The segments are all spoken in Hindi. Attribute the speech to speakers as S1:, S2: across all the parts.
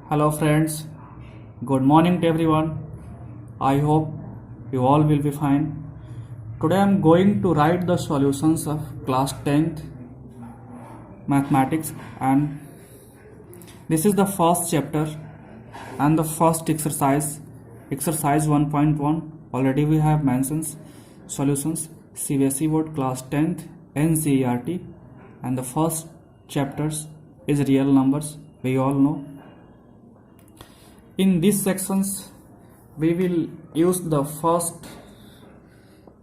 S1: Hello friends, good morning to everyone. I hope you all will be fine. Today I am going to write the solutions of class 10th mathematics, and this is the first chapter and the first exercise 1.1. Already we have mentioned solutions CBSE board class 10th NCERT, and the first chapters is real numbers, we all know. In these sections, we will use the first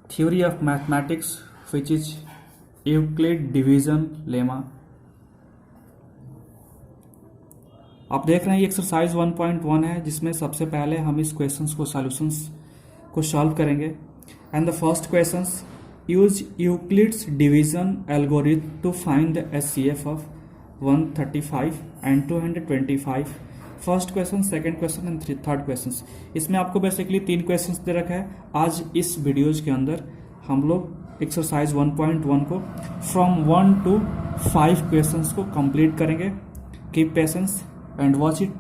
S1: theory of mathematics, which is Euclid division lemma. आप देख रहे हैं ये एक्सरसाइज 1.1 है, जिसमें सबसे पहले हम इस क्वेश्चंस को सॉल्यूशंस को सॉल्व करेंगे. And the first questions, use Euclid's division algorithm to find the HCF of 135 and 225. First question, second question and third question. इसमें आपको बेसिकली 3 क्वेश्चंस दे रखा है. आज इस वीडियोज के अंदर हम लोग एक्सरसाइज 1.1 को फ्रॉम 1 to 5 क्वेश्चंस को कंप्लीट करेंगे. Keep patience and watch it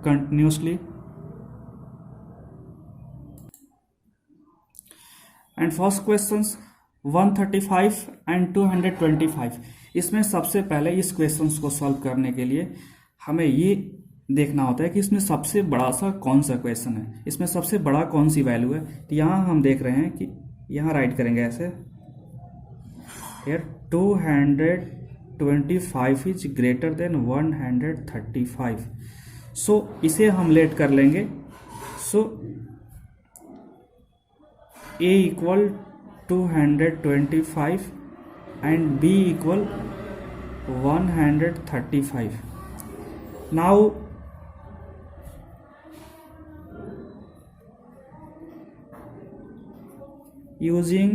S1: continuously. And first questions 135 and 225. इसमें सबसे पहले इस क्वेश्चंस को सॉल्व करने के लिए हमें ये देखना होता है कि इसमें सबसे बड़ा सा कौन सा क्वेश्चन है, इसमें सबसे बड़ा कौन सी वैल्यू है. तो यहाँ हम देख रहे हैं कि यहाँ राइट करेंगे ऐसे, here 225 इज ग्रेटर देन 135. सो इसे हम लेट कर लेंगे. सो a equal 225 and b equal 135. Now using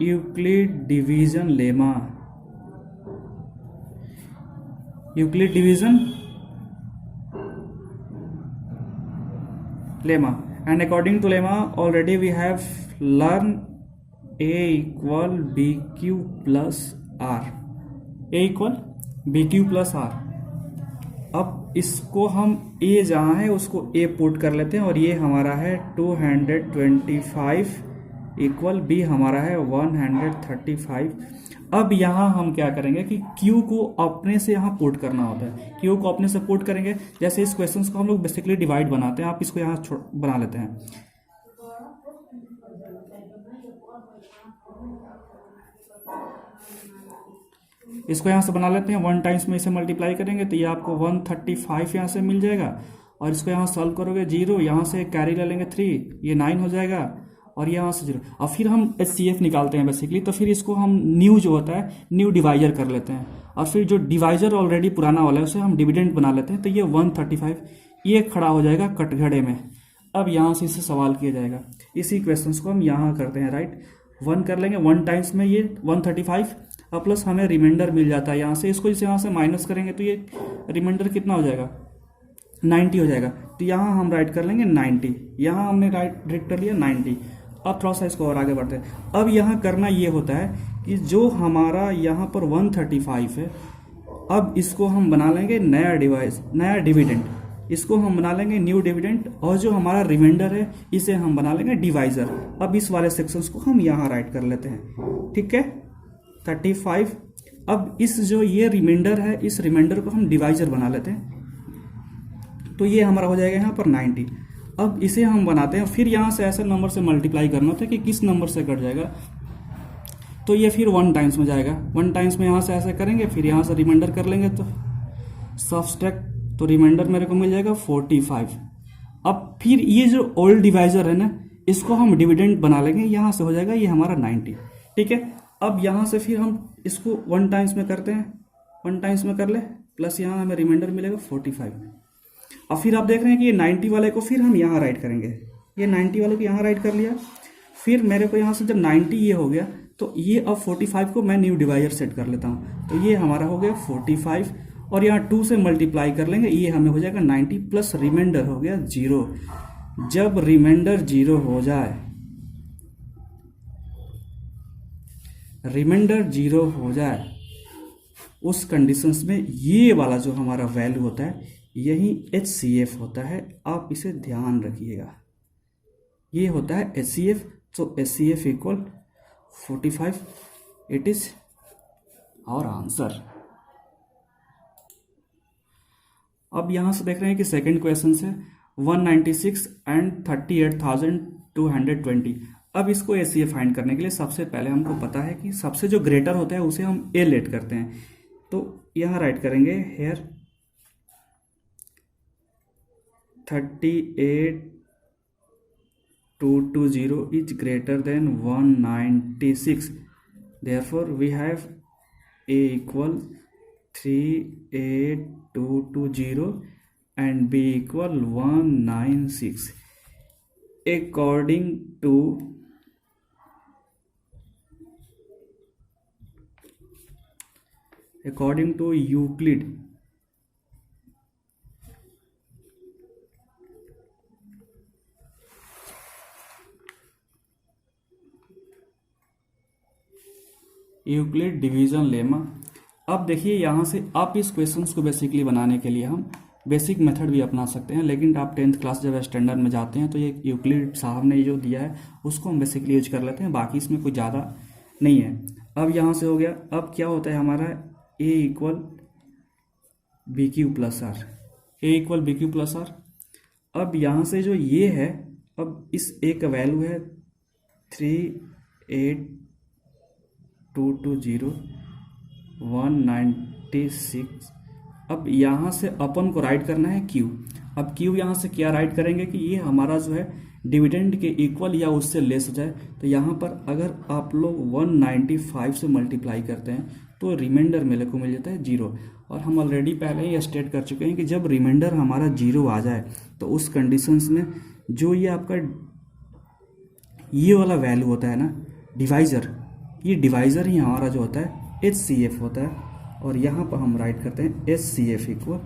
S1: Euclid division lemma, Euclid division lemma, and according to lemma already we have learned a equal bq plus r, a equal bq plus r. अब इसको हम a जहाँ है उसको a पुट कर लेते हैं, और ये हमारा है 225 इक्वल b हमारा है 135. अब यहाँ हम क्या करेंगे कि q को अपने से यहाँ पुट करना होता है. q को अपने से पुट करेंगे. जैसे इस क्वेश्चंस को हम लोग बेसिकली डिवाइड बनाते हैं, आप इसको यहाँ बना लेते हैं. इसको यहाँ से बना लेते हैं. 1 टाइम्स में इसे मल्टीप्लाई करेंगे तो ये आपको 135 यहाँ से मिल जाएगा. और इसको यहाँ सॉल्व करोगे 0, यहाँ से कैरी ले लेंगे 3, ये 9 हो जाएगा, और यहाँ से 0. और फिर हम HCF निकालते हैं बेसिकली. तो फिर इसको हम न्यू जो होता है न्यू डिवाइजर कर लेते हैं, और फिर जो डिवाइजर ऑलरेडी पुराना वाला है उसे हम डिविडेंड बना लेते हैं. तो ये 135 ये खड़ा हो जाएगा कटघरे में. अब यहाँ से इसे सवाल किया जाएगा. इसी क्वेश्चन को हम यहाँ करते हैं. राइट 1 कर लेंगे. 1 टाइम्स में ये 135 और प्लस हमें रिमाइंडर मिल जाता है यहाँ से. इसको इसे यहाँ से माइनस करेंगे तो ये रिमाइंडर कितना हो जाएगा, 90 हो जाएगा. तो यहाँ हम राइट कर लेंगे 90. यहाँ हमने राइट कर लिया 90. अब थोड़ा सा इसको और आगे बढ़ते हैं. अब यहाँ करना ये होता है कि जो हमारा यहाँ पर 135 है, अब इसको हम बना लेंगे नया डिविडेंड. इसको हम बना लेंगे न्यू डिविडेंड, और जो हमारा रिमाइंडर है इसे हम बना लेंगे डिवाइजर. अब इस वाले सेक्शंस को हम यहाँ राइट कर लेते हैं. ठीक है, 35. अब इस जो ये रिमाइंडर है, इस रिमाइंडर को हम डिवाइजर बना लेते हैं. तो ये हमारा हो जाएगा यहाँ पर 90. अब इसे हम बनाते हैं. फिर यहाँ से ऐसे नंबर से मल्टीप्लाई करना होता है कि किस नंबर से कट जाएगा. तो ये फिर 1 टाइम्स में जाएगा. 1 टाइम्स में यहाँ से ऐसे करेंगे, फिर यहाँ से रिमाइंडर कर लेंगे तो सब्सट्रैक्ट, तो रिमाइंडर मेरे को मिल जाएगा 45. अब फिर ये जो ओल्ड डिवाइजर है ना, इसको हम डिविडेंड बना लेंगे. यहाँ से हो जाएगा ये हमारा 90. ठीक है. अब यहाँ से फिर हम इसको 1 टाइम्स में करते हैं. 1 टाइम्स में कर ले, प्लस यहाँ हमें रिमाइंडर मिलेगा 45. और फिर आप देख रहे हैं कि ये 90 वाले को फिर हम यहाँ राइट करेंगे. ये 90 वाले को यहाँ राइट कर लिया. फिर मेरे को यहाँ से जब 90 ये हो गया, तो ये अब 45 को मैं न्यू डिवाइजर सेट कर लेता हूँ. तो ये हमारा हो गया 45, और यहाँ 2 से मल्टीप्लाई कर लेंगे. ये हमें हो जाएगा 90 प्लस रिमाइंडर हो गया 0. जब रिमाइंडर 0 हो जाए, रिमाइंडर 0 हो जाए, उस कंडीशंस में ये वाला जो हमारा वैल्यू होता है यही HCF होता है। आप इसे ध्यान रखिएगा, ये होता है HCF। तो HCF equal 45, it is our answer. अब यहाँ से देख रहे हैं कि सेकंड क्वेश्चन है 196 एंड 38,220। अब इसको HCF फाइंड करने के लिए सबसे पहले हमको पता है कि सबसे जो ग्रेटर होता है उसे हम ए लेट करते हैं। तो यहाँ राइट करेंगे here 38,220 is greater than 196, therefore we have A equal 38,220 and B equal 196 according to Euclid division lemma. अब देखिए यहाँ से आप इस क्वेश्चंस को बेसिकली बनाने के लिए हम बेसिक मेथड भी अपना सकते हैं, लेकिन आप 10th क्लास जब स्टैंडर्ड में जाते हैं तो ये यूक्लिड साहब ने जो दिया है उसको हम बेसिकली यूज कर लेते हैं, बाकी इसमें कोई ज़्यादा नहीं है। अब यहाँ से हो गया। अब क्या होता है हमारा A equal B Q plus R, A equal B Q plus R. अब यहाँ से जो ये है, अब इस ए का वैल्यू है 38,220 196। अब यहाँ से अपन को राइट करना है क्यू। अब क्यू यहाँ से क्या राइट करेंगे कि ये हमारा जो है डिविडेंड के इक्वल या उससे लेस हो जाए। तो यहाँ पर अगर आप लोग 195 से मल्टीप्लाई करते हैं तो रिमाइंडर मेरे को मिल जाता है 0। और हम ऑलरेडी पहले ही स्टेट कर चुके हैं कि जब रिमाइंडर हमारा 0 आ जाए तो उस कंडीशंस में जो ये आपका ये वाला वैल्यू होता है ना डिवाइज़र, ये डिवाइज़र ही हमारा जो होता है HCF होता है। और यहाँ पर हम राइट करते हैं HCF इक्वल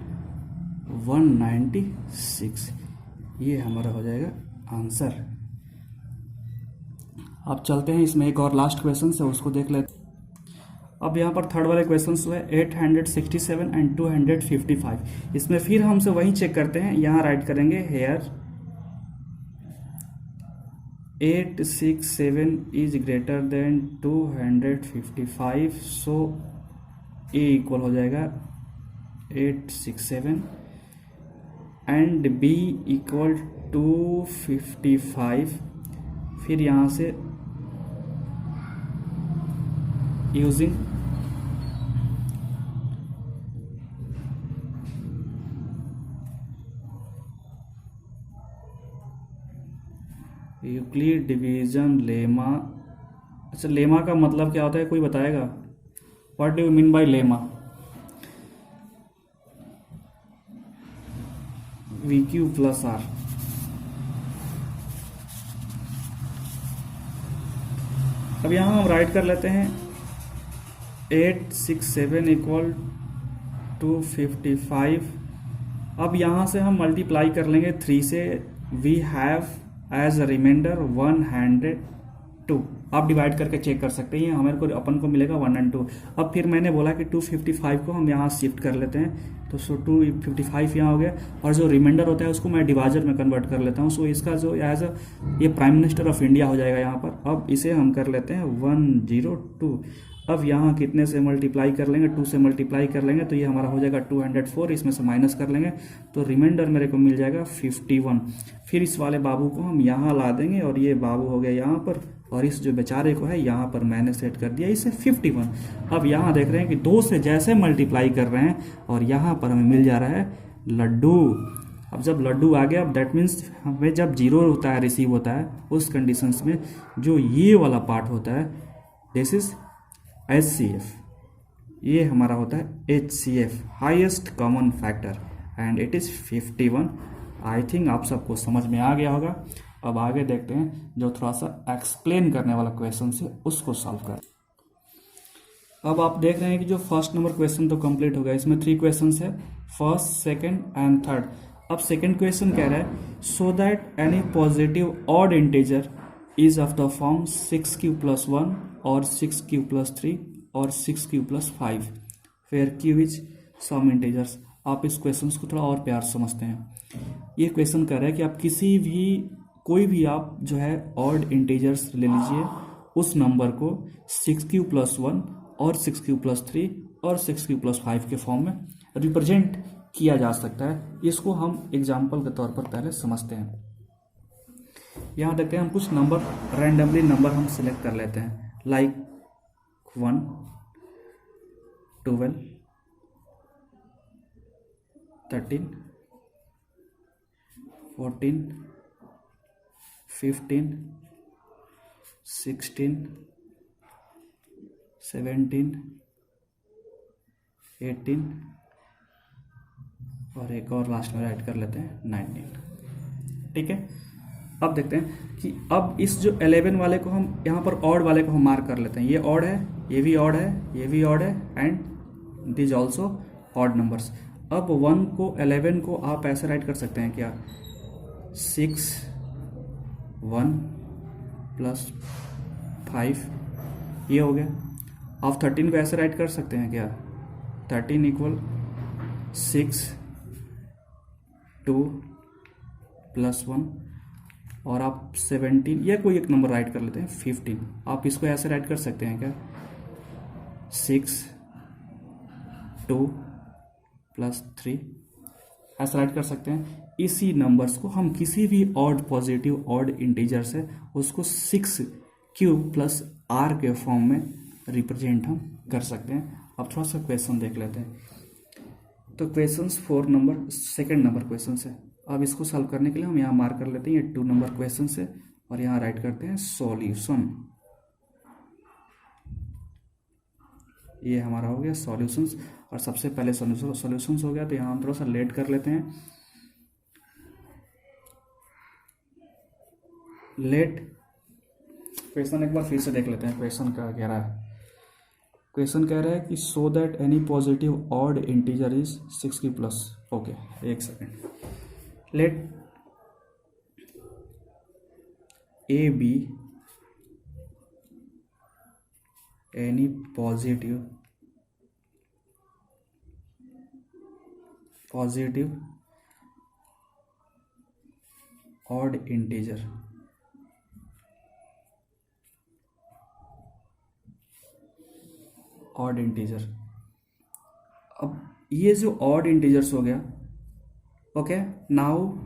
S1: 196, ये हमारा हो जाएगा आंसर। अब चलते हैं इसमें एक और लास्ट क्वेश्चन है उसको देख लेते हैं। अब यहाँ पर थर्ड वाले क्वेश्चन जो है 867 एंड 255, इसमें फिर हमसे वही चेक करते हैं। यहाँ राइट करेंगे here 867 is greater than 255, so A equal हो जाएगा 867 एंड B इक्वल 255। फिर यहाँ से यूजिंग यूक्लिड डिवीजन लेमा। अच्छा, लेमा का मतलब क्या होता है, कोई बताएगा? What do you mean by lemma? B Q plus R. अब यहाँ हम राइट कर लेते हैं 867 इक्वल 255। अब यहाँ से हम मल्टीप्लाई कर लेंगे 3 से। We have as a remainder 102। आप डिवाइड करके चेक कर सकते हैं, हमारे को अपन को मिलेगा 102। अब फिर मैंने बोला कि 255 को हम यहाँ शिफ्ट कर लेते हैं, तो सो 255 यहाँ हो गया। और जो रिमाइंडर होता है उसको मैं डिवाइजर में कन्वर्ट कर लेता हूँ। सो इसका जो एज अ ये प्राइम मिनिस्टर ऑफ इंडिया हो जाएगा यहाँ पर। अब इसे हम कर लेते हैं 102। अब यहाँ कितने से मल्टीप्लाई कर लेंगे, 2 से मल्टीप्लाई कर लेंगे तो ये हमारा हो जाएगा 204। इसमें से माइनस कर लेंगे तो रिमाइंडर मेरे को मिल जाएगा 51। फिर इस वाले बाबू को हम यहाँ ला देंगे और ये बाबू हो गया यहाँ पर, और इस जो बेचारे को है यहाँ पर मैंने सेट कर दिया इसे 51। अब यहाँ देख रहे हैं कि 2 से जैसे मल्टीप्लाई कर रहे हैं और यहाँ पर हमें मिल जा रहा है लड्डू। अब जब लड्डू आ गया, अब दैट मीन्स हमें जब 0 होता है रिसीव होता है उस कंडीशंस में जो ये वाला पार्ट होता है दिस इज HCF, ये हमारा होता है HCF highest common factor and it is 51। I think आप सबको समझ में आ गया होगा। अब आगे देखते हैं जो थोड़ा सा एक्सप्लेन करने वाला क्वेश्चन है उसको सॉल्व कर। अब आप देख रहे हैं कि जो फर्स्ट नंबर क्वेश्चन तो कंप्लीट हो गया, इसमें 3 क्वेश्चन है, फर्स्ट, सेकंड एंड थर्ड। अब सेकंड क्वेश्चन कह रहा है so that any positive odd integer is of the form 6 Q plus 1 और 6 क्यू प्लस 3 और 6 Q plus 5 where Q is some integers. आप इस क्वेश्चन को थोड़ा और प्यार से समझते हैं। ये क्वेश्चन कर रहा है कि आप किसी भी कोई भी आप जो है ऑड इंटीजर्स ले लीजिए, उस नंबर को 6q+1 और 6q+3 और 6q+5 के फॉर्म में रिप्रेजेंट किया जा सकता है। इसको हम एग्जाम्पल के तौर पर पहले समझते हैं। यहाँ देखते हैं हम कुछ नंबर रैंडमली नंबर हम सिलेक्ट कर लेते हैं, लाइक 1, 12, 13, 14, 15, 16, 17, 18 और एक और लास्ट में ऐड कर लेते हैं 19। ठीक है, अब देखते हैं कि अब इस जो 11 वाले को हम यहाँ पर ऑड वाले को हम मार्क कर लेते हैं। ये ऑड है, ये भी ऑड है, ये भी ऑड है, and this also odd numbers. अब 1 को 11 को आप ऐसे राइट कर सकते हैं क्या, 6 1 + 5, ये हो गया। आप 13 को ऐसे राइट कर सकते हैं क्या, 13 = 6 2 + 1, और आप 17 या कोई एक नंबर राइट कर लेते हैं 15। आप इसको ऐसे राइट कर सकते हैं क्या, 6 2 + 3, ऐसा राइट कर सकते हैं। इसी नंबर्स को हम किसी भी ऑड पॉजिटिव ऑड इंटीजर से उसको 6q+r के फॉर्म में रिप्रेजेंट हम कर सकते हैं। अब थोड़ा सा क्वेश्चन देख लेते हैं। तो question 4 number second number question है। अब इसको सॉल्व करने के लिए हम यहाँ मार्क कर लेते हैं, ये 2 नंबर क्वेश्चन है, और यहाँ राइट करते हैं सॉल्यूशन। ये हमारा हो गया सॉल्यूशंस, और सबसे पहले सॉल्यूशंस हो गया, तो यहाँ हम थोड़ा सा लेट कर लेते हैं। लेट क्वेश्चन एक बार फिर से देख लेते हैं। क्वेश्चन क्या कह रहा है, क्वेश्चन कह रहा है कि so that any positive odd integer is 6q+। Okay, एक second. Let a be any positive odd integer अब ये जो ऑड इंटीजर्स हो गया, okay, now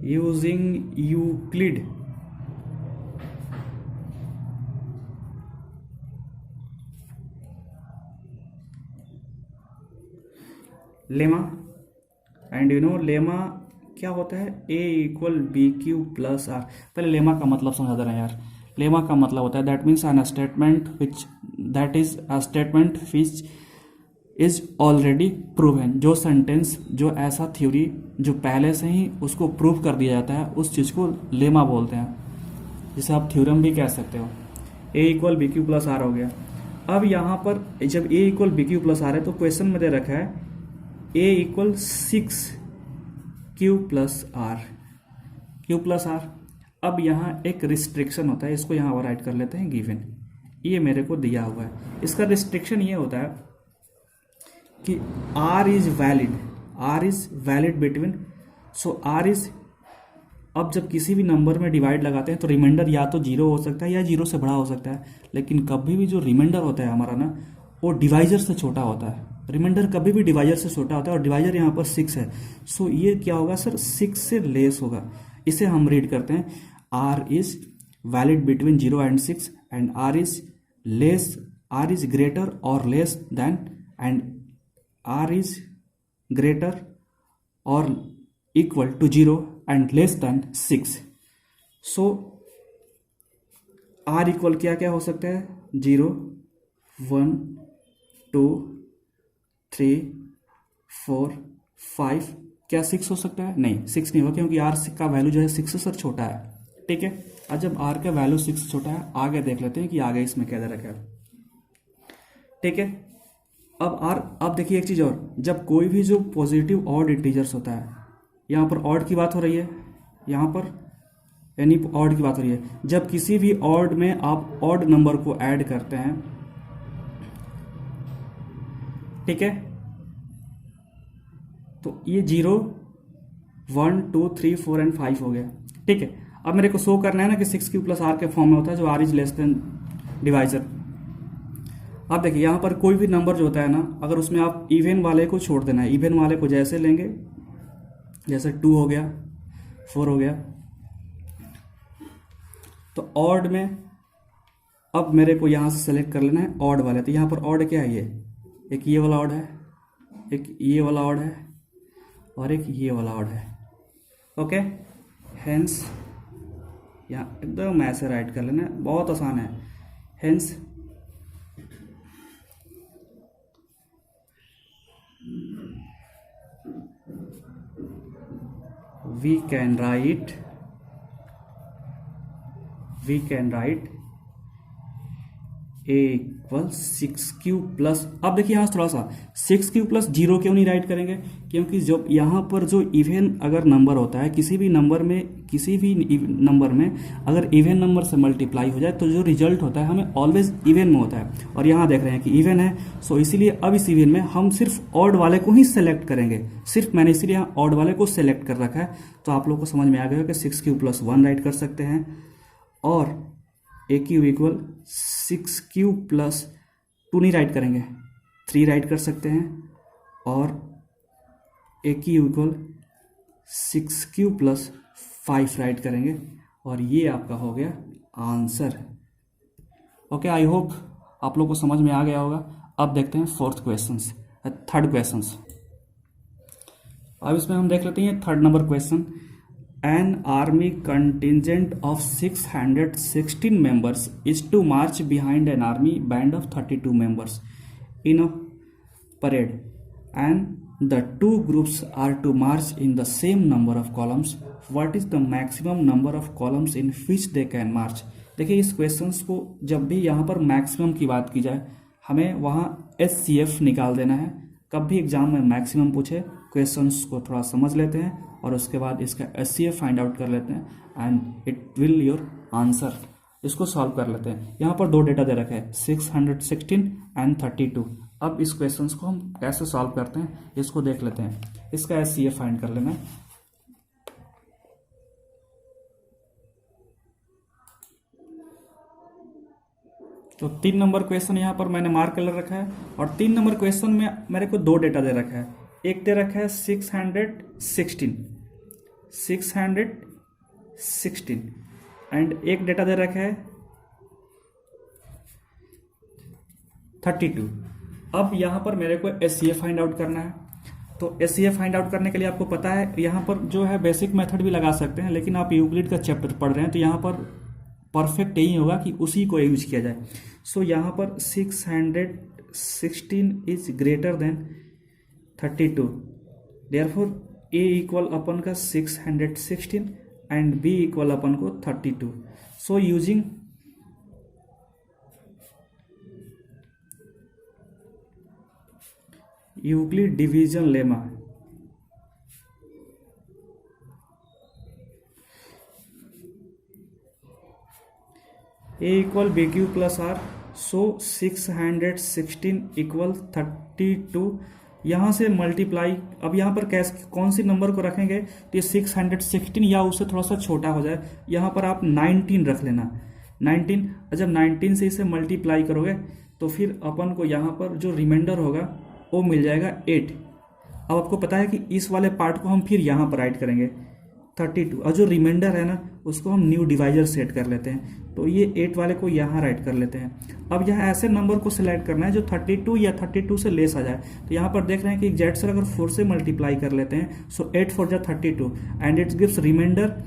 S1: using Euclid lemma, and you know lemma क्या होता है, a = bq+r। पहले लेमा का मतलब समझा दे रहे हैं यार। लेमा का मतलब होता है that means an statement which is already proven. जो सेंटेंस, जो ऐसा थ्योरी जो पहले से ही उसको प्रूव कर दिया जाता है, उस चीज़ को लेमा बोलते हैं, जिसे आप थ्योरम भी कह सकते हो। a = bq+r हो गया। अब यहाँ पर जब a = bq+r है, तो क्वेश्चन में दे रखा है a = 6q+r। अब यहाँ एक रिस्ट्रिक्शन होता है, इसको यहाँ और राइट कर लेते हैं गिवन। ये मेरे को दिया हुआ है, इसका रिस्ट्रिक्शन ये होता है कि r is valid between, so r is, अब जब किसी भी नंबर में डिवाइड लगाते हैं तो रिमाइंडर या तो 0 हो सकता है या 0 से बड़ा हो सकता है, लेकिन कभी भी जो रिमाइंडर होता है हमारा ना, वो डिवाइजर से छोटा होता है। रिमाइंडर कभी भी डिवाइजर से छोटा होता है, और डिवाइजर यहाँ पर 6 है, सो ये क्या होगा सर, 6 से लेस होगा। इसे हम रीड करते हैं, r is valid between 0 and 6, and r is greater और less than, and r is greater or equal to 0 and less than 6। so r equal क्या क्या हो सकता है, 0 1 2 3 4 5। क्या 6 हो सकता है, नहीं 6 नहीं होगा, क्योंकि r का वैल्यू जो है 6 से सर छोटा है। ठीक है, आज जब r का वैल्यू 6 से छोटा है, आगे देख लेते हैं कि आगे इसमें क्या दे रखा है। ठीक है, अब देखिए एक चीज़ और, जब कोई भी जो पॉजिटिव ऑड इंटीजर्स होता है, यहाँ पर ऑड की बात हो रही है, यहाँ पर यानी ऑड की बात हो रही है। जब किसी भी ऑड में आप ऑड नंबर को ऐड करते हैं, ठीक है, तो ये 0 1 2 3 4 एंड 5 हो गया, ठीक है। अब मेरे को शो करना है ना कि 6 क्यू प्लस आर के फॉर्म में होता है, जो R is less than divisor. अब देखिए यहाँ पर कोई भी नंबर जो होता है ना, अगर उसमें आप इवन वाले को छोड़ देना है, इवन वाले को जैसे लेंगे, जैसे 2 हो गया, 4 हो गया, तो ऑड में अब मेरे को यहाँ से सेलेक्ट कर लेना है ऑड वाले। तो यहाँ पर ऑड क्या है, ये एक ये वाला ऑड है, एक ये वाला ऑड है, और एक ये वाला ऑड है, ओके। हेंस यहाँ एकदम ऐसे राइट कर लेना है, बहुत आसान है। Hence we can write a equal 6q plus, अब देखिए यहाँ थोड़ा सा 6q प्लस 0 क्यों नहीं राइट करेंगे, क्योंकि जब यहाँ पर जो इवन अगर नंबर होता है, किसी भी नंबर में अगर इवन नंबर से मल्टीप्लाई हो जाए तो जो रिजल्ट होता है हमें ऑलवेज इवन में होता है, और यहाँ देख रहे हैं कि इवन है, सो इसीलिए अब इस इवन में हम सिर्फ ऑड वाले को ही सेलेक्ट करेंगे। सिर्फ मैंने इसीलिए यहाँ ऑड वाले को सेलेक्ट कर रखा है। तो आप लोग को समझ में आ गया कि 6q प्लस 1 राइट कर सकते हैं, और a q equal 6q plus 2 नहीं राइट करेंगे, 3 राइट कर सकते हैं, और a q equal 6q plus 5 write करेंगे, और ये आपका हो गया आंसर। ओके, आई होप आप लोग को समझ में आ गया होगा। अब देखते हैं थर्ड क्वेश्चन। अब इसमें हम देख लेते हैं third number question. An army contingent of 616 members is to march behind an army band of 32 members in a parade, and the two groups are to march in the same number of columns. What is the maximum number of columns in which they can march? देखिए इस क्वेश्चंस को जब भी यहाँ पर मैक्सिमम की बात की जाए, हमें वहाँ HCF निकाल देना है। कब भी एग्जाम में मैक्सिमम पूछे, क्वेश्चंस को थोड़ा समझ लेते हैं और उसके बाद इसका HCF फाइंड आउट कर लेते हैं and it will your answer. इसको सॉल्व कर लेते हैं। यहाँ पर दो डेटा दे रखे हैं 616 एंड 32। अब इस क्वेश्चंस को हम कैसे सॉल्व करते हैं इसको देख लेते हैं। इसका HCF फाइंड कर लेना है। तो 3 नंबर क्वेश्चन यहाँ पर मैंने मार्क कर रखा है, और 3 नंबर क्वेश्चन में मेरे को दो डेटा दे रखा है। एक दे रखा है 616 एंड एक डेटा दे रखा है 32। अब यहाँ पर मेरे को HCF फाइंड आउट करना है। तो HCF फाइंड आउट करने के लिए आपको पता है यहाँ पर जो है बेसिक मेथड भी लगा सकते हैं, लेकिन आप यूक्लिड का चैप्टर पढ़ रहे हैं तो यहाँ पर परफेक्ट यही होगा कि उसी को यूज किया जाए। सो यहाँ पर 616 is greater than 32, therefore A equal अपन का 616 एंड B इक्वल अपन को 32। So using Euclid division lemma, A equal B Q plus r, so 616 equal 32। यहाँ से मल्टीप्लाई, अब यहाँ पर कैसे कौन सी नंबर को रखेंगे तो ये 616 या उससे थोड़ा सा छोटा हो जाए, यहाँ पर आप 19 रख लेना। 19, जब 19 से इसे मल्टीप्लाई करोगे तो फिर अपन को यहाँ पर जो रिमाइंडर होगा वो मिल जाएगा 8। अब आपको पता है कि इस वाले पार्ट को हम फिर यहाँ पर राइट करेंगे 32, और जो रिमाइंडर है ना उसको हम न्यू डिवाइजर सेट कर लेते हैं, तो ये 8 वाले को यहाँ राइट कर लेते हैं। अब यहाँ ऐसे नंबर को सिलेक्ट करना है जो 32 या 32 से लेस आ जाए। तो यहाँ पर देख रहे हैं कि जेड से अगर 4 से मल्टीप्लाई कर लेते हैं, सो 8 4 जा 32 एंड इट गिव्स रिमाइंडर।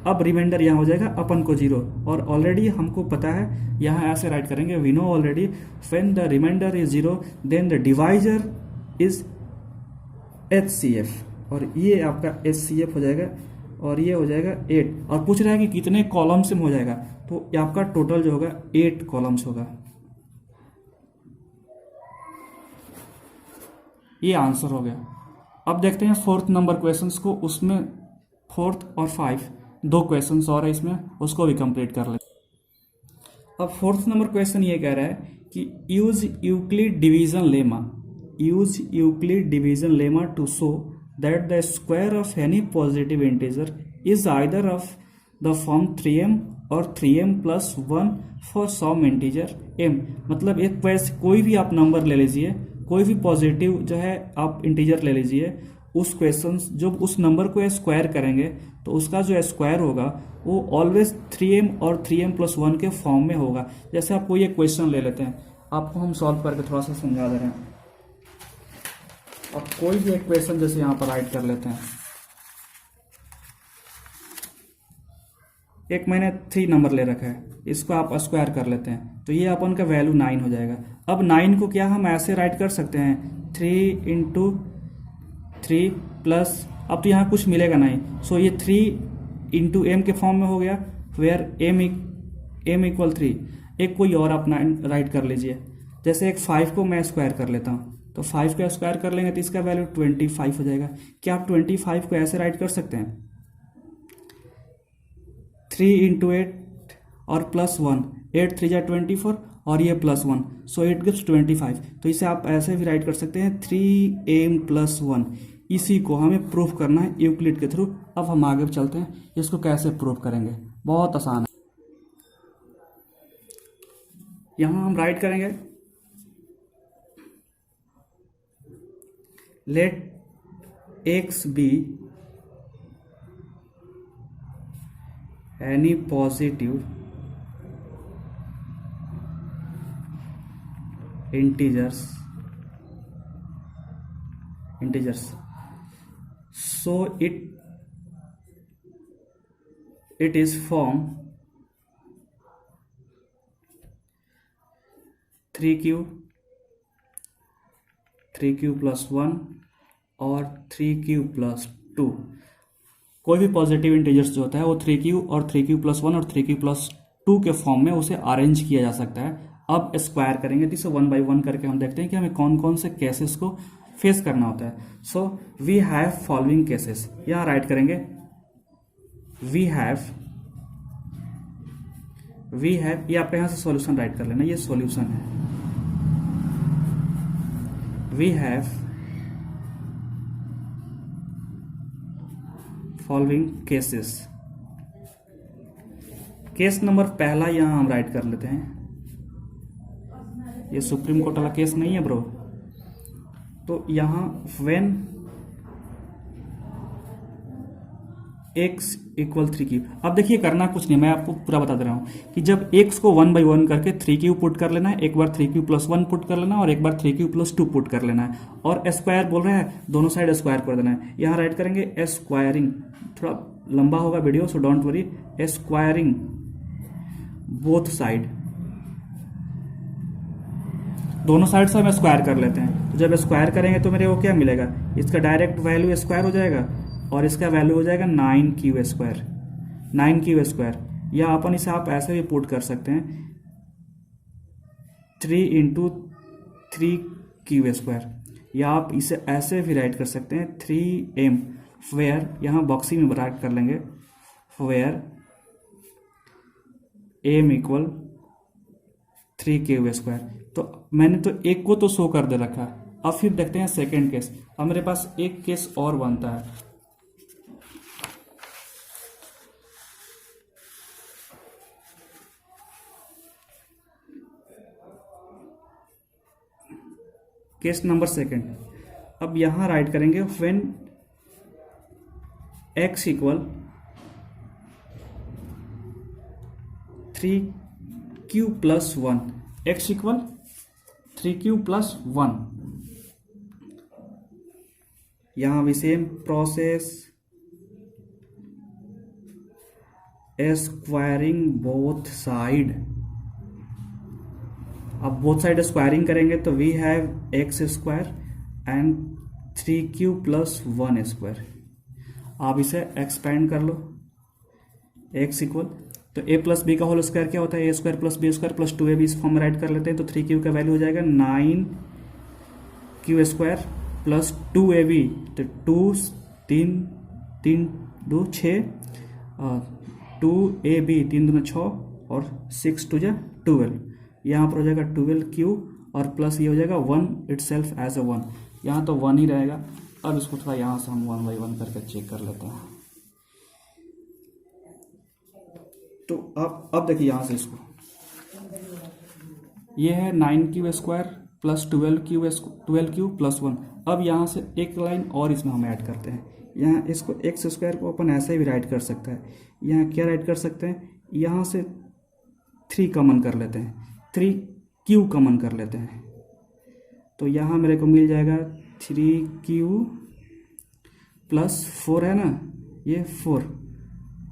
S1: अब रिमाइंडर यहाँ हो जाएगा अपन को 0, और ऑलरेडी हमको पता है यहाँ ऐसे राइट करेंगे, we know already when the remainder is 0 then the divisor is HCF, और ये आपका HCF हो जाएगा, और ये हो जाएगा 8। और पूछ रहा है कि कितने कॉलम्स में हो जाएगा, तो ये आपका टोटल जो होगा 8 कॉलम्स होगा। ये आंसर हो गया। अब देखते हैं फोर्थ नंबर क्वेश्चंस को, उसमें फोर्थ और 5 दो क्वेश्चंस और है इसमें, उसको भी कंप्लीट कर लेते हैं। अब फोर्थ नंबर क्वेश्चन ये कह रहा है कि use Euclid division lemma, use Euclid division lemma to show that the square of any positive integer is either of the form 3m और 3m plus 1 for some integer m। मतलब एक वैसे कोई भी आप नंबर ले लीजिए, कोई भी पॉजिटिव जो है आप इंटीजर ले लीजिए, उस क्वेश्चन जब उस नंबर को स्क्वायर करेंगे तो उसका जो स्क्वायर होगा वो ऑलवेज 3m और 3m प्लस 1 के फॉर्म में होगा। जैसे आपको ये क्वेश्चन ले लेते हैं, आपको हम सॉल्व करके थोड़ा सा समझा दे रहे हैं। अब कोई भी एक क्वेश्चन जैसे यहाँ पर राइट कर लेते हैं, एक मैंने 3 नंबर ले रखा है, इसको आप स्क्वायर कर लेते हैं तो ये अपन का वैल्यू 9 हो जाएगा। अब 9 को क्या हम ऐसे राइट कर सकते हैं 3 इंटू 3 प्लस, अब तो यहाँ कुछ मिलेगा नहीं, सो ये 3 इंटू एम के फॉर्म में हो गया, वेयर एम इक्वल 3। एक कोई और अपना राइट कर लीजिए, जैसे एक 5 को मैं स्क्वायर कर लेता हूँ, तो 5 को स्क्वायर कर लेंगे तो इसका वैल्यू 25 हो जाएगा। क्या आप 25 को ऐसे राइट कर सकते हैं 3 इंटू 8 और प्लस 1, 8 3 जा 24 और ये प्लस 1, सो 8 गिव्स 25। तो इसे आप ऐसे भी राइट कर सकते हैं 3m प्लस 1। इसी को हमें प्रूफ करना है यूक्लिड के थ्रू। अब हम आगे चलते हैं, इसको कैसे प्रूफ करेंगे, बहुत आसान है। यहाँ हम राइट करेंगे let x be any positive integers so it is form 3q plus 1 और 3q plus 2। कोई भी पॉजिटिव इंटीजर्स जो होता है वो 3q और 3q प्लस 1 और 3q प्लस 2 के फॉर्म में उसे अरेंज किया जा सकता है। अब स्क्वायर करेंगे तो इसे 1 बाई 1 करके हम देखते हैं कि हमें कौन कौन से केसेस को फेस करना होता है। So we have following cases, यहाँ राइट करेंगे वी हैव, ये आपका यहाँ से सॉल्यूशन राइट कर लेना, ये सॉल्यूशन है। We have following cases. Case number पहला यहां हम राइट कर लेते हैं, ये सुप्रीम कोर्ट वाला केस नहीं है ब्रो। तो यहां व्हेन x इक्वल 3q, अब देखिए करना कुछ नहीं, मैं आपको पूरा बता दे रहा हूं कि जब x को 1 बाई 1 करके 3q पुट कर लेना है, एक बार 3q प्लस 1 पुट कर लेना है और एक बार 3q प्लस 2 पुट कर लेना है, और स्क्वायर बोल रहे हैं दोनों साइड स्क्वायर कर देना है। यहाँ राइट करेंगे स्क्वायरिंग, थोड़ा लंबा होगा video so don't worry, squaring both side, दोनों साइड से हम स्क्वायर कर लेते हैं। तो जब स्क्वायर करेंगे तो मेरे को क्या मिलेगा, इसका डायरेक्ट वैल्यू स्क्वायर हो जाएगा और इसका वैल्यू हो जाएगा 9q स्क्वायर, 9q स्क्वायर। या अपन इसे आप ऐसे भी पुट कर सकते हैं 3 इंटू 3q स्क्वायर, या आप इसे ऐसे भी राइट कर सकते हैं 3m, वेयर यहाँ बॉक्सिंग में राइट कर लेंगे where m equal 3q square. तो मैंने तो एक को तो शो कर दे रखा। अब फिर देखते हैं सेकेंड केस। अब मेरे पास एक केस और बनता है, केस नंबर सेकेंड। अब यहां राइट करेंगे when x equal 3q plus 1, x equal 3q plus 1। यहां भी same process, squaring both side. अब बोथ साइड स्क्वायरिंग करेंगे तो we have X square and 3q plus 1 square. आप इसे एक्सपेंड कर लो, x इक्वल, तो a प्लस बी का होल स्क्वायर क्या होता है, a square plus B square plus 2ab, इस फॉर्म में राइट कर लेते हैं। तो 3q का वैल्यू हो जाएगा 9q स्क्वायर प्लस 2ab, तो 2 3 3 2 6, 2ab 3 दूना 6 और 6 2 जा 12, यहाँ पर हो जाएगा 12q और प्लस ये हो जाएगा 1 इटसेल्फ एज अ 1, यहाँ तो 1 ही रहेगा। अब इसको थोड़ा यहाँ से हम 1 बाई 1 करके चेक कर लेते हैं। तो अब देखिए यहाँ से इसको, ये है 9q square plus 12q plus 1। अब यहाँ से एक लाइन और इसमें हम ऐड करते हैं। यहाँ इसको एक्स स्क्वायर को अपन ऐसे भी राइट कर सकते हैं। यहाँ क्या राइट कर सकते हैं, यहाँ से 3 कॉमन कर लेते हैं, 3q कॉमन कर लेते हैं, तो यहाँ मेरे को मिल जाएगा 3q प्लस 4 है ना, ये 4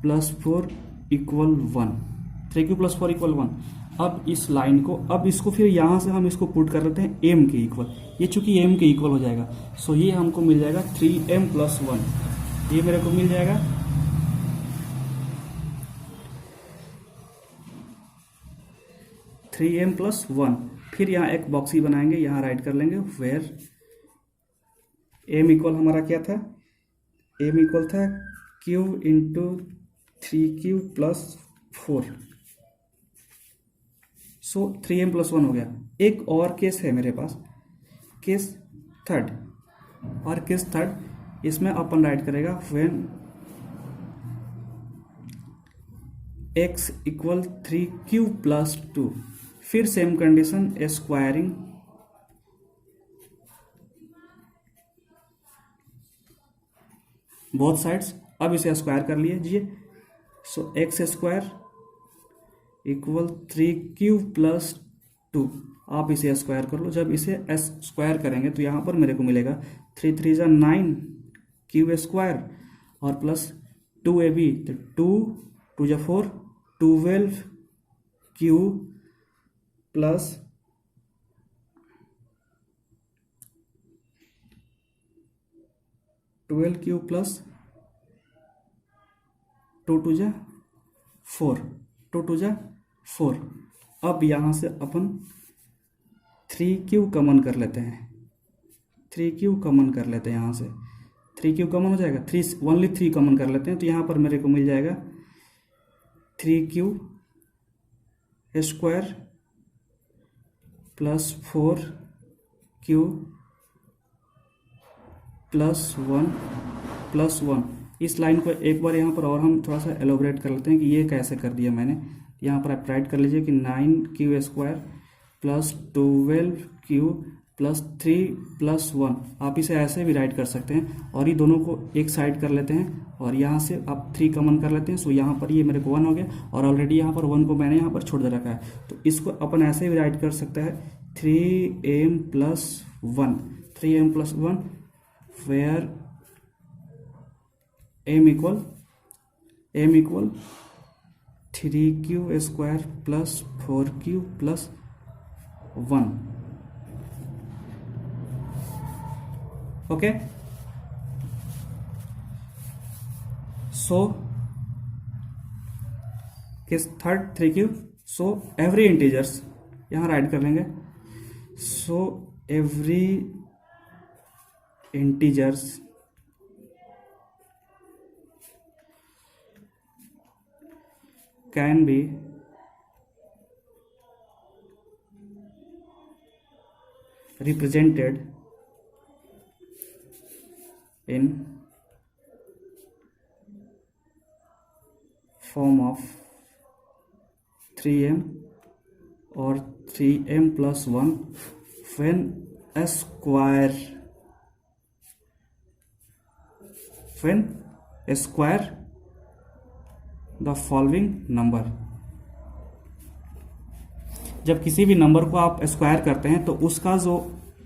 S1: plus 4 equal 1, 3q plus 4 equal 1। अब इस लाइन को, अब इसको फिर यहाँ से हम इसको पुट कर लेते हैं m के इक्वल, ये चूंकि m के इक्वल हो जाएगा, सो ये हमको मिल जाएगा 3m प्लस 1, ये मेरे को मिल जाएगा 3m प्लस 1। फिर यहाँ एक बॉक्स ही बनाएंगे, यहाँ राइट कर लेंगे वेयर m इक्वल हमारा क्या था, m इक्वल था q into 3q plus 4, so 3m plus 1 हो गया। एक और केस है मेरे पास, केस थर्ड, और केस थर्ड इसमें अपन राइट करेगा when x equal 3q plus 2, फिर same condition, squaring both sides. अब इसे स्क्वायर कर लीजिए, so x square equal 3q plus 2, आप इसे स्क्वायर कर लो। जब इसे स्क्वायर करेंगे तो यहाँ पर मेरे को मिलेगा 3 3 जा 9 q स्क्वायर और प्लस 2ab, तो 2 2 जा 4, 12q प्लस 12q प्लस 2 2 जा 4, 2 2 जा 4। अब यहाँ से अपन 3q कॉमन कर लेते हैं, 3q कॉमन कर लेते हैं, यहाँ से 3q कॉमन हो जाएगा, 3 ओनली 3 कॉमन कर लेते हैं, तो यहाँ पर मेरे को मिल जाएगा 3q square plus 4q plus 1। इस लाइन को एक बार यहाँ पर और हम थोड़ा सा एलोबरेट कर लेते हैं कि ये कैसे कर दिया मैंने। यहाँ पर आप राइट कर लीजिए कि 9q square plus 12q plus 3 plus 1, आप इसे ऐसे भी राइट कर सकते हैं, और ये दोनों को एक साइड कर लेते हैं और यहाँ से आप 3 कॉमन कर लेते हैं। सो यहाँ पर ये मेरे को 1 हो गया, और ऑलरेडी यहाँ पर 1 को मैंने यहाँ पर छोड़ दे रखा है, तो इसको अपन ऐसे भी राइट कर सकते हैं 3m plus 1, 3m plus 1 where m equal 3q square plus 4q plus 1। Okay, so case third 3q, so every integers यहाँ राइट कर लेंगे, so every integers can be represented in form of 3m or 3m plus 1 when square the following number. जब किसी भी नंबर को आप स्क्वायर करते हैं तो उसका जो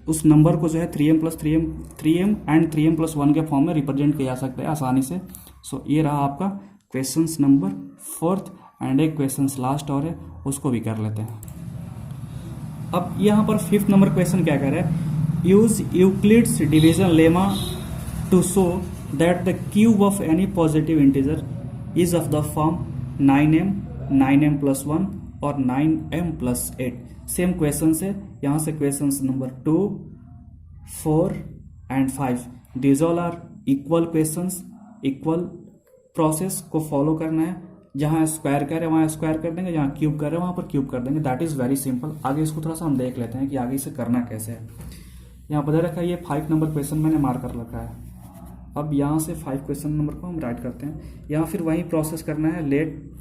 S1: उस नंबर को जो है 3m plus 3m and 3m plus 1 के फॉर्म में रिप्रेजेंट किया जा सकता है आसानी से। सो ये रहा आपका क्वेश्चन नंबर 4th, एंड एक क्वेश्चन लास्ट और है, उसको भी कर लेते हैं। अब यहाँ पर 5th नंबर क्वेश्चन क्या कह रहा है, use Euclid's division lemma to show that the cube of any positive integer is of the form 9m plus 1 और 9m plus 8। सेम क्वेश्चन से यहाँ से question number 2, 4 and 5। These all are equal questions, equal process को फॉलो करना है। जहाँ स्क्वायर कर रहे हैं वहाँ स्क्वायर कर देंगे, जहाँ क्यूब कर रहे हैं वहाँ पर क्यूब कर देंगे। That is very simple. आगे इसको थोड़ा सा हम देख लेते हैं कि आगे इसे करना कैसे है। यहाँ पर दे रखा है ये 5 नंबर क्वेश्चन मैंने मार्क कर रखा है। अब यहाँ से 5 क्वेश्चन नंबर को हम राइट करते हैं। यहाँ फिर वही प्रोसेस करना है। Let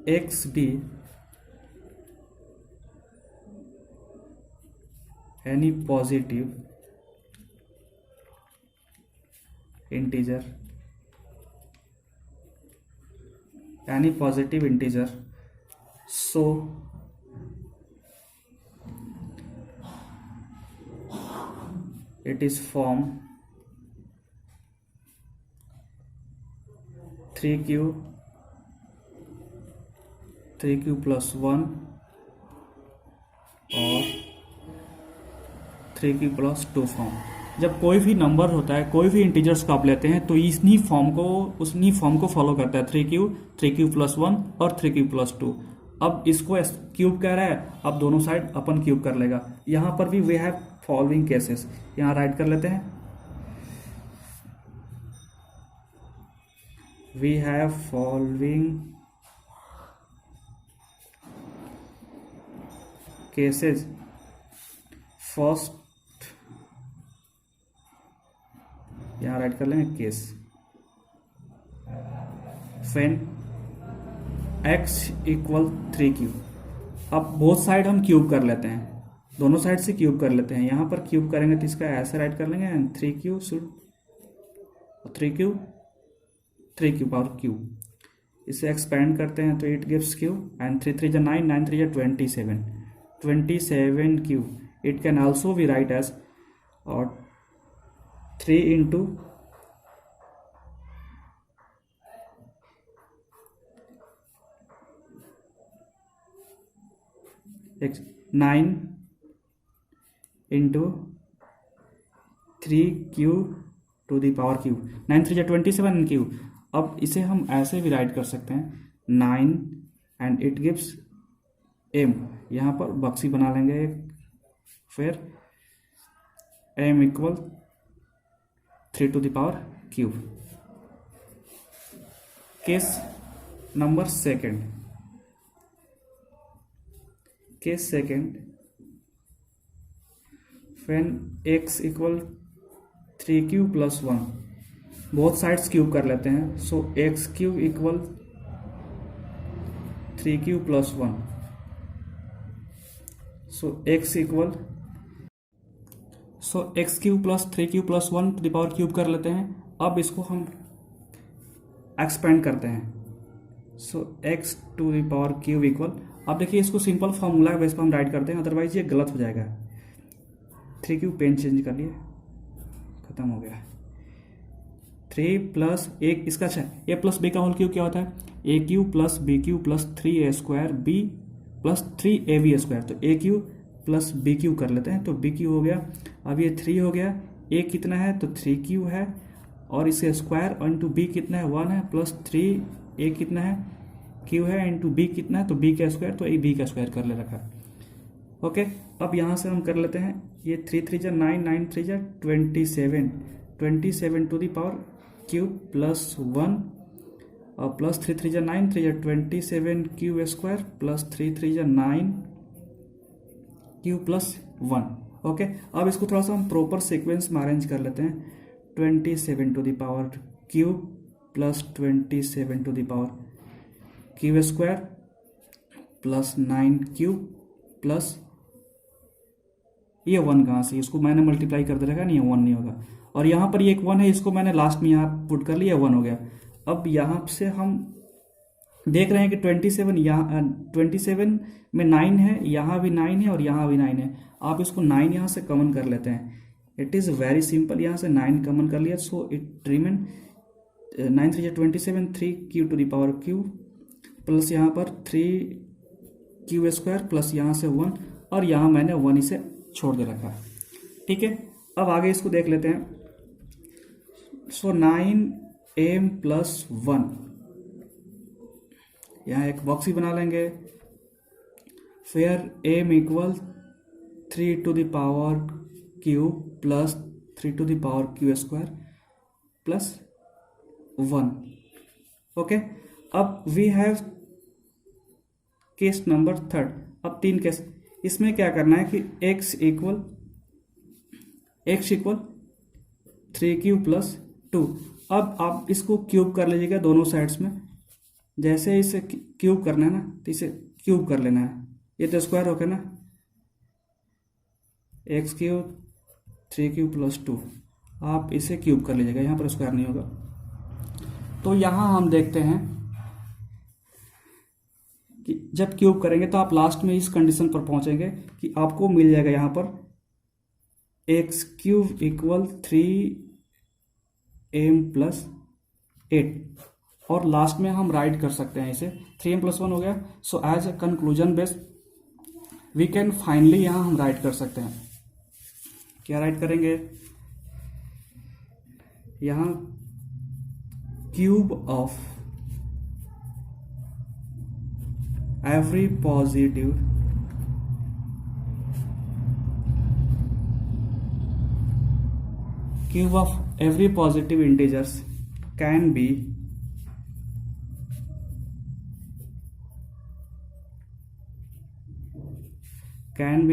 S1: x be any positive integer, any positive integer, so it is form 3q plus 1 और 3q plus 2 फॉर्म। जब कोई भी नंबर होता है, कोई भी इंटीजर्स को आप लेते हैं तो इसी फॉर्म को फॉलो करता है। 3q plus 1 और 3q plus 2। अब इसको क्यूब कह रहा है, अब दोनों साइड अपन क्यूब कर लेगा। यहाँ पर भी वी हैव फॉलोइंग केसेस, यहाँ राइट कर लेते हैं। We have following cases. First यहाँ राइट कर लेंगे case when x equal 3q। अब बोथ साइड हम क्यूब कर लेते हैं, दोनों साइड से क्यूब कर लेते हैं। यहाँ पर क्यूब करेंगे तो इसका ऐसे राइट कर लेंगे, and 3q should 3q power q। इसे एक्सपेंड करते हैं तो it gives q, and 3 3 9, 9 3 27q। It can also be write as और 3 into x 9 into 3q to the power q। 9 3 27 q। अब इसे हम ऐसे भी राइट कर सकते हैं 9 एंड इट गिव्स m। यहाँ पर बक्सी बना लेंगे, फिर m equal 3 to the power cube। Case number second, case second when x equal 3q plus 1। Both sides cube कर लेते हैं, so x cube equal 3q plus 1। So x equal x cube plus 3q plus 1 to the power cube कर लेते हैं। अब इसको हम एक्सपेंड करते हैं, so x to the power cube equal. अब देखिए इसको सिंपल फॉर्मूला बेस पर हम राइट करते हैं, अदरवाइज ये गलत हो जाएगा। 3q पेन चेंज कर लिए, खत्म हो गया। 3 प्लस एक इसका अच्छा ए प्लस बी का होल क्यूब क्या होता है? A cube plus b Q plus 3a square b plus 3ab square. तो a cube plus b cube कर लेते हैं, तो बी क्यू हो गया। अब ये 3 हो गया, ए कितना है तो 3q है, और इसे स्क्वायर इंटू बी कितना है 1 है, प्लस 3 ए कितना है q है, इंटू बी कितना है तो बी का स्क्वायर, तो ए बी का स्क्वायर कर ले रखा है। ओके, अब यहाँ से हम कर लेते हैं, ये 3 3 जा 9, 9 3 जा 27 to the power cube plus 1 और प्लस 3 3 जा 9 3 जा 27 क्यू स्क्वायर प्लस 3 3 जा 9 क्यू प्लस 1। ओके, अब इसको थोड़ा सा हम प्रॉपर सीक्वेंस में अरेंज कर लेते हैं। 27 to the power cube plus 27 to the power q square plus 9 cube plus ये 1 कहाँ से, इसको मैंने मल्टीप्लाई कर दे रखा नहीं, 1 नहीं होगा। और यहाँ पर ये एक 1 है, इसको मैंने लास्ट में यहाँ पुट कर लिया, 1 हो गया। अब यहाँ से हम देख रहे हैं कि 27 यहाँ 27 में 9 है, यहाँ भी 9 है और यहाँ भी 9 है। आप इसको 9 यहाँ से कॉमन कर लेते हैं। इट इज़ वेरी सिंपल, यहाँ से 9 कॉमन कर लिया, so it remain 9 3 27 3q to the power q plus यहाँ पर 3q स्क्वायर प्लस यहाँ से 1 और यहाँ मैंने 1 इसे छोड़ दे रखा है। ठीक है, अब आगे इसको देख लेते हैं। सो 9m प्लस 1, यहाँ एक बॉक्स ही बना लेंगे। where m equal 3 to the power q plus 3 to the power q square plus 1. Okay, अब we have case number third. अब 3 केस. इसमें क्या करना है कि x इक्वल 3q प्लस 2. अब आप इसको क्यूब कर लीजिएगा दोनों साइड्स में. जैसे इसे क्यूब करना है ना, तो इसे क्यूब कर लेना है. ये तो स्क्वायर हो गया ना, x³ 3q प्लस 2. आप इसे क्यूब कर लीजिएगा, यहाँ पर स्क्वायर नहीं होगा. तो यहाँ हम देखते हैं कि जब क्यूब करेंगे तो आप लास्ट में इस कंडीशन पर पहुंचेंगे कि आपको मिल जाएगा यहाँ पर x³ इक्वल 3m प्लस 8. और लास्ट में हम राइट कर सकते हैं इसे 3m प्लस 1 हो गया. So as a conclusion base we can finally यहाँ हम राइट कर सकते हैं. क्या राइट करेंगे? यहाँ cube of every positive cube of every positive integers can be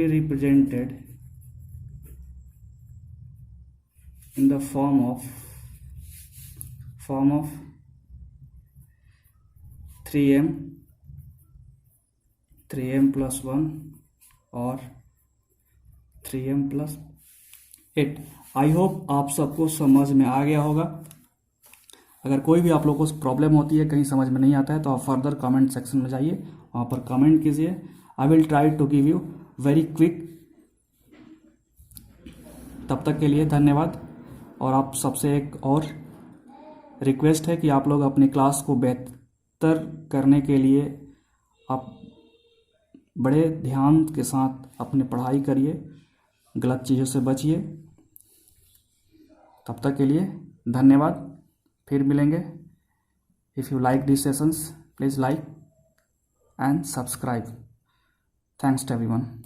S1: represented in the form of 3m plus 1 और 3m plus 8. आई होप आप सबको समझ में आ गया होगा. अगर कोई भी आप लोगों को प्रॉब्लम होती है, कहीं समझ में नहीं आता है, तो आप फर्दर कमेंट सेक्शन में जाइए, वहाँ पर कमेंट कीजिए. I will try to give you very quick. तब तक के लिए धन्यवाद. और आप सबसे एक और रिक्वेस्ट है कि आप लोग अपनी क्लास को बेहतर करने के लिए आप बड़े ध्यान के साथ अपनी पढ़ाई करिए, गलत चीज़ों से बचिए. तब तक के लिए धन्यवाद. फिर मिलेंगे. If you like this sessions please like and subscribe. Thanks to everyone.